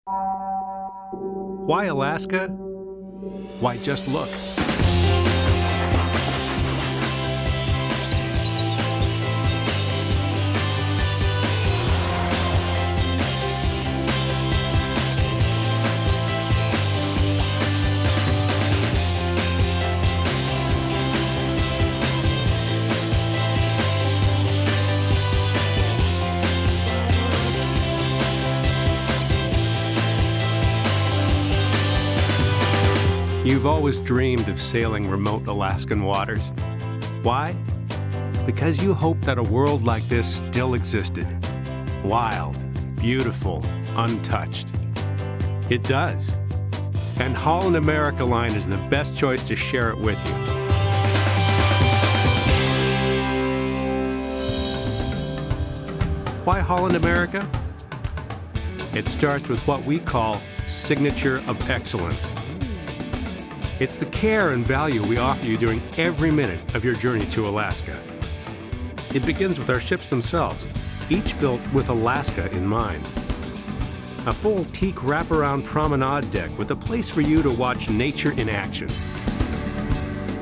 Why Alaska? Why, just look. You've always dreamed of sailing remote Alaskan waters. Why? Because you hoped that a world like this still existed. Wild, beautiful, untouched. It does. And Holland America Line is the best choice to share it with you. Why Holland America? It starts with what we call signature of excellence. It's the care and value we offer you during every minute of your journey to Alaska. It begins with our ships themselves, each built with Alaska in mind. A full teak wraparound promenade deck with a place for you to watch nature in action.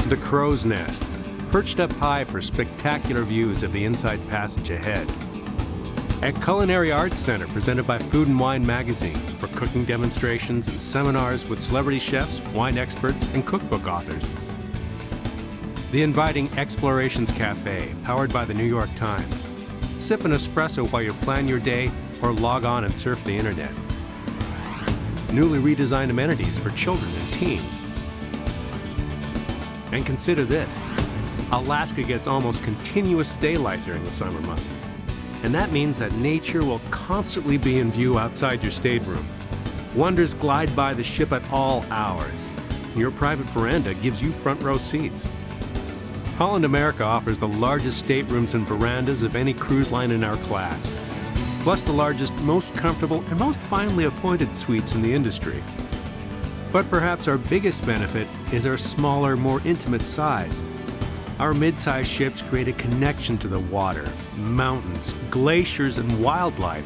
The Crow's Nest, perched up high for spectacular views of the Inside Passage ahead. At Culinary Arts Center, presented by Food and Wine magazine, for cooking demonstrations and seminars with celebrity chefs, wine experts, and cookbook authors. The inviting Explorations Cafe, powered by the New York Times. Sip an espresso while you plan your day or log on and surf the internet. Newly redesigned amenities for children and teens. And consider this, Alaska gets almost continuous daylight during the summer months. And that means that nature will constantly be in view outside your stateroom. Wonders glide by the ship at all hours. Your private veranda gives you front row seats. Holland America offers the largest staterooms and verandas of any cruise line in our class, plus the largest, most comfortable, and most finely appointed suites in the industry. But perhaps our biggest benefit is our smaller, more intimate size. Our mid-sized ships create a connection to the water, mountains, glaciers, and wildlife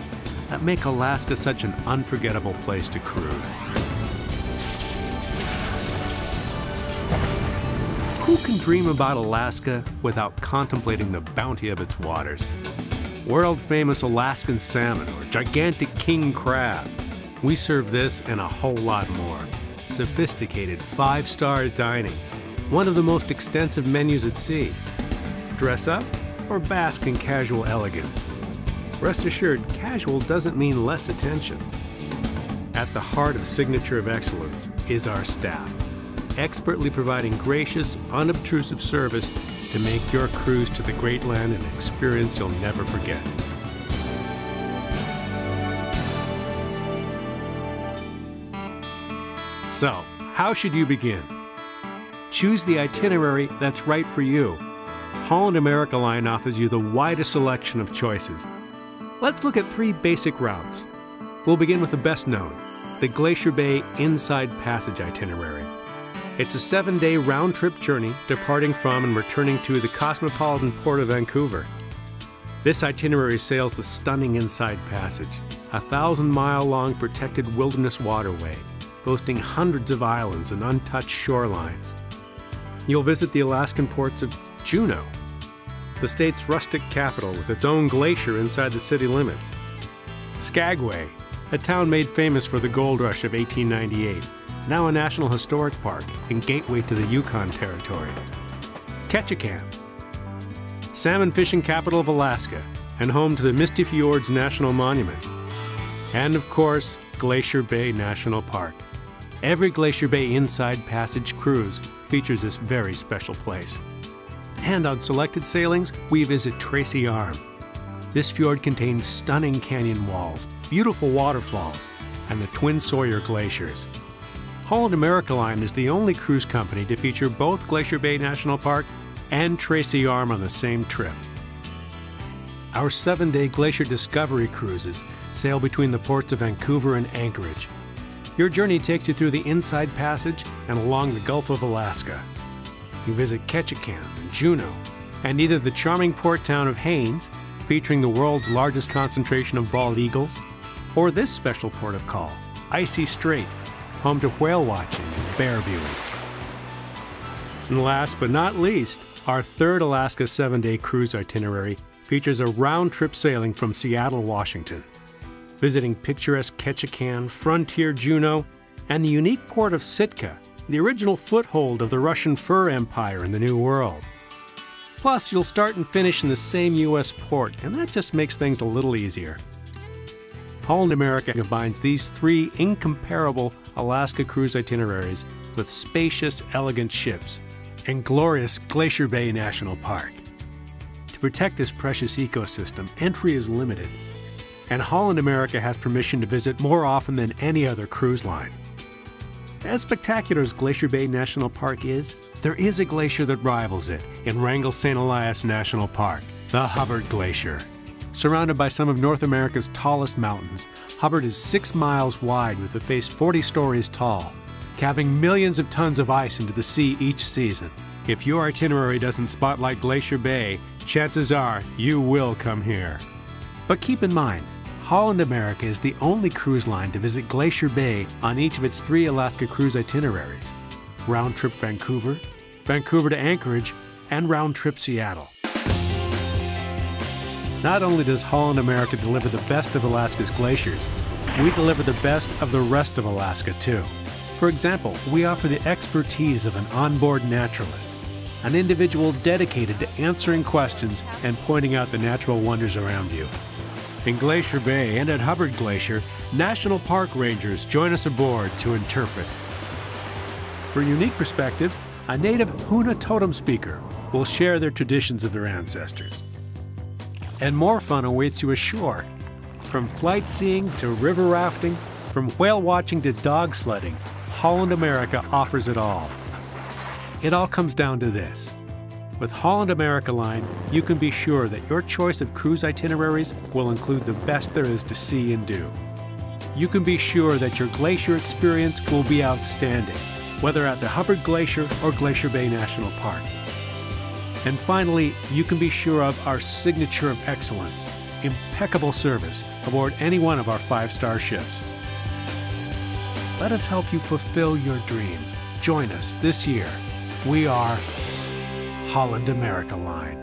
that make Alaska such an unforgettable place to cruise. Who can dream about Alaska without contemplating the bounty of its waters? World-famous Alaskan salmon or gigantic king crab. We serve this and a whole lot more. Sophisticated five-star dining. One of the most extensive menus at sea. Dress up or bask in casual elegance. Rest assured, casual doesn't mean less attention. At the heart of Signature of Excellence is our staff, expertly providing gracious, unobtrusive service to make your cruise to the Great Land an experience you'll never forget. So, how should you begin? Choose the itinerary that's right for you. Holland America Line offers you the widest selection of choices. Let's look at 3 basic routes. We'll begin with the best known, the Glacier Bay Inside Passage itinerary. It's a 7-day round-trip journey departing from and returning to the cosmopolitan port of Vancouver. This itinerary sails the stunning Inside Passage, a 1,000-mile-long protected wilderness waterway, boasting hundreds of islands and untouched shorelines. You'll visit the Alaskan ports of Juneau, the state's rustic capital with its own glacier inside the city limits. Skagway, a town made famous for the gold rush of 1898, now a National Historic Park and gateway to the Yukon Territory. Ketchikan, salmon fishing capital of Alaska and home to the Misty Fjords National Monument. And of course, Glacier Bay National Park. Every Glacier Bay Inside Passage cruise features this very special place. And on selected sailings, we visit Tracy Arm. This fjord contains stunning canyon walls, beautiful waterfalls, and the Twin Sawyer Glaciers. Holland America Line is the only cruise company to feature both Glacier Bay National Park and Tracy Arm on the same trip. Our 7-day Glacier Discovery cruises sail between the ports of Vancouver and Anchorage. Your journey takes you through the Inside Passage and along the Gulf of Alaska. You visit Ketchikan and Juneau, and either the charming port town of Haines, featuring the world's largest concentration of bald eagles, or this special port of call, Icy Strait, home to whale watching and bear viewing. And last but not least, our third Alaska 7-day cruise itinerary features a round-trip sailing from Seattle, Washington, visiting picturesque Ketchikan, frontier Juneau, and the unique port of Sitka, the original foothold of the Russian fur empire in the New World. Plus, you'll start and finish in the same U.S. port, and that just makes things a little easier. Holland America combines these three incomparable Alaska cruise itineraries with spacious, elegant ships and glorious Glacier Bay National Park. To protect this precious ecosystem, entry is limited, and Holland America has permission to visit more often than any other cruise line. As spectacular as Glacier Bay National Park is, there is a glacier that rivals it in Wrangell-St. Elias National Park, the Hubbard Glacier. Surrounded by some of North America's tallest mountains, Hubbard is 6 miles wide with a face 40 stories tall, calving millions of tons of ice into the sea each season. If your itinerary doesn't spotlight Glacier Bay, chances are you will come here. But keep in mind, Holland America is the only cruise line to visit Glacier Bay on each of its 3 Alaska cruise itineraries: round-trip Vancouver, Vancouver to Anchorage, and round-trip Seattle. Not only does Holland America deliver the best of Alaska's glaciers, we deliver the best of the rest of Alaska too. For example, we offer the expertise of an onboard naturalist, an individual dedicated to answering questions and pointing out the natural wonders around you. In Glacier Bay and at Hubbard Glacier, National Park Rangers join us aboard to interpret. For a unique perspective, a native Huna totem speaker will share their traditions of their ancestors. And more fun awaits you ashore. From flight seeing to river rafting, from whale watching to dog sledding, Holland America offers it all. It all comes down to this. With Holland America Line, you can be sure that your choice of cruise itineraries will include the best there is to see and do. You can be sure that your glacier experience will be outstanding, whether at the Hubbard Glacier or Glacier Bay National Park. And finally, you can be sure of our signature of excellence, impeccable service aboard any one of our 5-star ships. Let us help you fulfill your dream. Join us this year. We are Holland America Line.